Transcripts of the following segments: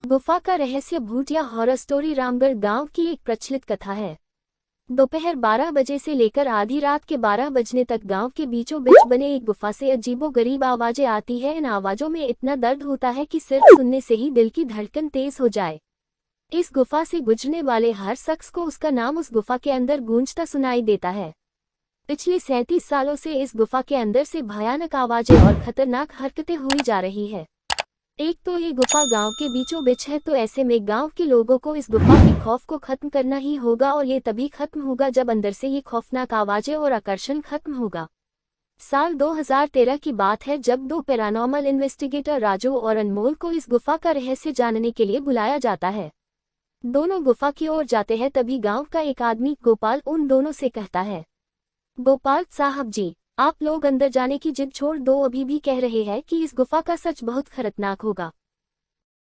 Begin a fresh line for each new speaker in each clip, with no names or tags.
गुफा का रहस्य भूत या हॉरर स्टोरी रामगढ़ गांव की एक प्रचलित कथा है। दोपहर 12 बजे से लेकर आधी रात के 12 बजने तक गांव के बीचों बीच बने एक गुफा से अजीबोगरीब आवाजें आती है। इन आवाजों में इतना दर्द होता है कि सिर्फ सुनने से ही दिल की धड़कन तेज हो जाए। इस गुफा से गुजरने वाले हर शख्स को उसका नाम उस गुफा के अंदर गूंजता सुनाई देता है। पिछले 37 सालों से इस गुफा के अंदर से भयानक आवाजें और खतरनाक हरकतें हुई जा रही है। एक तो ये गुफा गांव के बीचों बीच है, तो ऐसे में गांव के लोगों को इस गुफा के खौफ को खत्म करना ही होगा, और ये तभी खत्म होगा जब अंदर से ये खौफनाक आवाजें और आकर्षण खत्म होगा। साल 2013 की बात है, जब दो पैरानॉर्मल इन्वेस्टिगेटर राजू और अनमोल को इस गुफा का रहस्य जानने के लिए बुलाया जाता है। दोनों गुफा की ओर जाते हैं, तभी गाँव का एक आदमी गोपाल उन दोनों से कहता है, गोपाल साहब जी, आप लोग अंदर जाने की जिद छोड़ दो, अभी भी कह रहे हैं कि इस गुफा का सच बहुत खतरनाक होगा।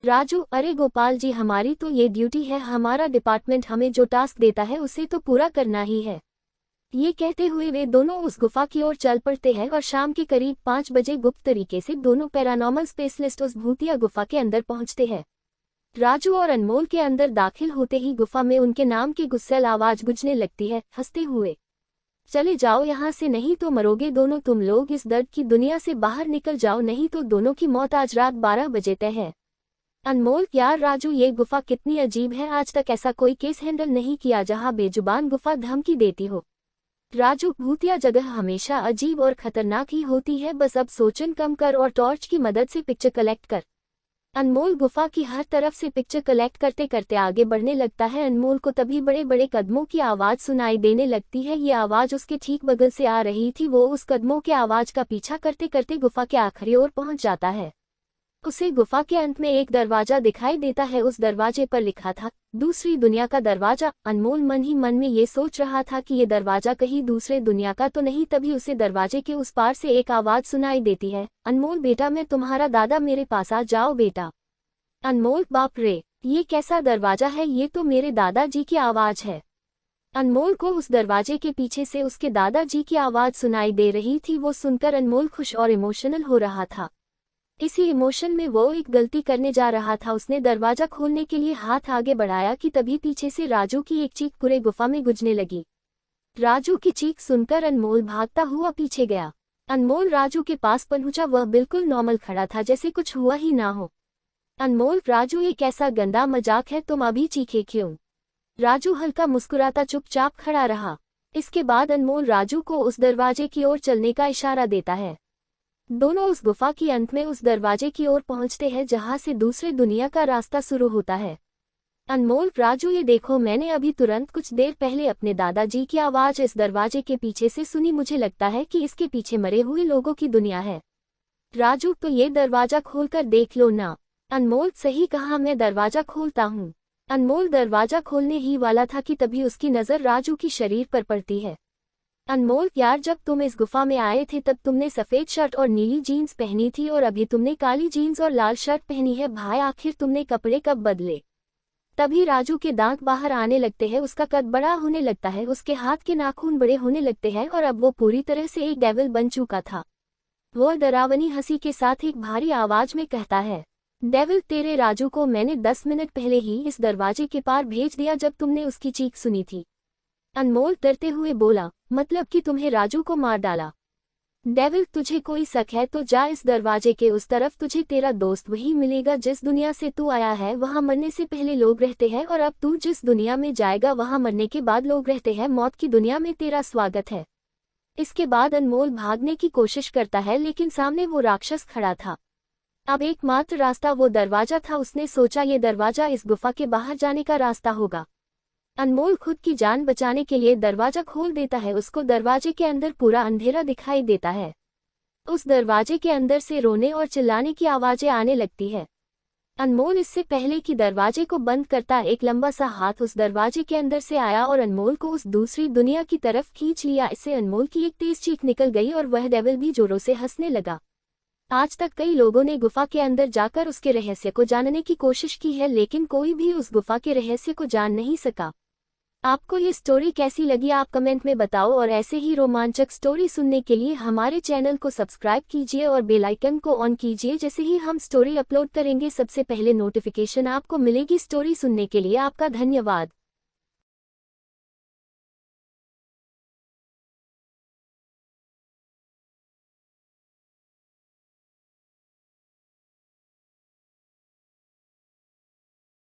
राजू, अरे गोपाल जी, हमारी तो ये ड्यूटी है, हमारा डिपार्टमेंट हमें जो टास्क देता है उसे तो पूरा करना ही है। ये कहते हुए वे दोनों उस गुफा की ओर चल पड़ते हैं और शाम के करीब 5 बजे गुप्त तरीके से दोनों पैरानॉर्मल स्पेशलिस्ट उस भूतिया गुफा के अंदर पहुंचते हैं। राजू और अनमोल के अंदर दाखिल होते ही गुफा में उनके नाम की गुस्सैल आवाज गूंजने लगती है, हंसते हुए, चले जाओ यहाँ से, नहीं तो मरोगे दोनों तुम लोग, इस दर्द की दुनिया से बाहर निकल जाओ, नहीं तो दोनों की मौत आज रात 12 बजे तय है। अनमोल, यार राजू, ये गुफा कितनी अजीब है, आज तक ऐसा कोई केस हैंडल नहीं किया जहाँ बेजुबान गुफा धमकी देती हो। राजू, भूतिया जगह हमेशा अजीब और खतरनाक ही होती है, बस अब सोचन कम कर और टॉर्च की मदद से पिक्चर कलेक्ट कर। अनमोल गुफा की हर तरफ से पिक्चर कलेक्ट करते करते आगे बढ़ने लगता है। अनमोल को तभी बड़े बड़े कदमों की आवाज सुनाई देने लगती है। ये आवाज उसके ठीक बगल से आ रही थी। वो उस कदमों के आवाज का पीछा करते करते गुफा के आखिरी ओर पहुंच जाता है। उसे गुफा के अंत में एक दरवाजा दिखाई देता है। उस दरवाजे पर लिखा था, दूसरी दुनिया का दरवाजा। अनमोल मन ही मन में ये सोच रहा था कि ये दरवाजा कहीं दूसरे दुनिया का तो नहीं। तभी उसे दरवाजे के उस पार से एक आवाज सुनाई देती है, अनमोल बेटा, मैं तुम्हारा दादा, मेरे पास आ जाओ बेटा। अनमोल, बाप रे, ये कैसा दरवाजा है, ये तो मेरे दादाजी की आवाज है। अनमोल को उस दरवाजे के पीछे से उसके दादाजी की आवाज सुनाई दे रही थी। वो सुनकर अनमोल खुश और इमोशनल हो रहा था। इसी इमोशन में वो एक गलती करने जा रहा था। उसने दरवाजा खोलने के लिए हाथ आगे बढ़ाया कि तभी पीछे से राजू की एक चीख पूरे गुफा में गूंजने लगी। राजू की चीख सुनकर अनमोल भागता हुआ पीछे गया। अनमोल राजू के पास पहुंचा। वह बिल्कुल नॉर्मल खड़ा था, जैसे कुछ हुआ ही ना हो। अनमोल, राजू, ये कैसा गंदा मजाक है, तुम अभी चीखे क्यों? राजू हल्का मुस्कुराता चुपचाप खड़ा रहा। इसके बाद अनमोल राजू को उस दरवाजे की ओर चलने का इशारा देता है। दोनों उस गुफा के अंत में उस दरवाजे की ओर पहुंचते हैं जहां से दूसरे दुनिया का रास्ता शुरू होता है। अनमोल, राजू, ये देखो, मैंने अभी तुरंत कुछ देर पहले अपने दादाजी की आवाज इस दरवाजे के पीछे से सुनी। मुझे लगता है कि इसके पीछे मरे हुए लोगों की दुनिया है। राजू, तो ये दरवाजा खोलकर देख लो ना। अनमोल, सही कहा, मैं दरवाजा खोलता हूँ। अनमोल दरवाजा खोलने ही वाला था कि तभी उसकी नजर राजू की शरीर पर पड़ती है। अनमोल, यार, जब तुम इस गुफा में आए थे तब तुमने सफेद शर्ट और नीली जीन्स पहनी थी, और अभी तुमने काली जीन्स और लाल शर्ट पहनी है। भाई, आखिर तुमने कपड़े कब बदले? तभी राजू के दांत बाहर आने लगते हैं, उसका कद बड़ा होने लगता है, उसके हाथ के नाखून बड़े होने लगते हैं, और अब वो पूरी तरह से एक डेविल बन चुका था। वो डरावनी हंसी के साथ एक भारी आवाज में कहता है, डेविल, तेरे राजू को मैंने 10 मिनट पहले ही इस दरवाजे के पार भेज दिया जब तुमने उसकी चीख सुनी थी। अनमोल डरते हुए बोला, मतलब कि तुम्हें राजू को मार डाला? डेविल, तुझे कोई शक है तो जा इस दरवाजे के उस तरफ, तुझे तेरा दोस्त वही मिलेगा। जिस दुनिया से तू आया है वहाँ मरने से पहले लोग रहते हैं, और अब तू जिस दुनिया में जाएगा वहाँ मरने के बाद लोग रहते हैं। मौत की दुनिया में तेरा स्वागत है। इसके बाद अनमोल भागने की कोशिश करता है, लेकिन सामने वो राक्षस खड़ा था। अब एकमात्र रास्ता वो दरवाजा था। उसने सोचा ये दरवाजा इस गुफा के बाहर जाने का रास्ता होगा। अनमोल खुद की जान बचाने के लिए दरवाजा खोल देता है। उसको दरवाजे के अंदर पूरा अंधेरा दिखाई देता है। उस दरवाजे के अंदर से रोने और चिल्लाने की आवाजें आने लगती है। अनमोल इससे पहले कि दरवाजे को बंद करता, एक लंबा सा हाथ उस दरवाजे के अंदर से आया और अनमोल को उस दूसरी दुनिया की तरफ खींच लिया। इससे अनमोल की एक तेज चीख निकल गई और वह डेविल भी जोरों से हंसने लगा। आज तक कई लोगों ने गुफा के अंदर जाकर उसके रहस्य को जानने की कोशिश की है, लेकिन कोई भी उस गुफा के रहस्य को जान नहीं सका। आपको ये स्टोरी कैसी लगी आप कमेंट में बताओ और ऐसे ही रोमांचक स्टोरी सुनने के लिए हमारे चैनल को सब्सक्राइब कीजिए और बेल आइकन को ऑन कीजिए। जैसे ही हम स्टोरी अपलोड करेंगे सबसे पहले नोटिफिकेशन आपको मिलेगी। स्टोरी सुनने के लिए आपका धन्यवाद।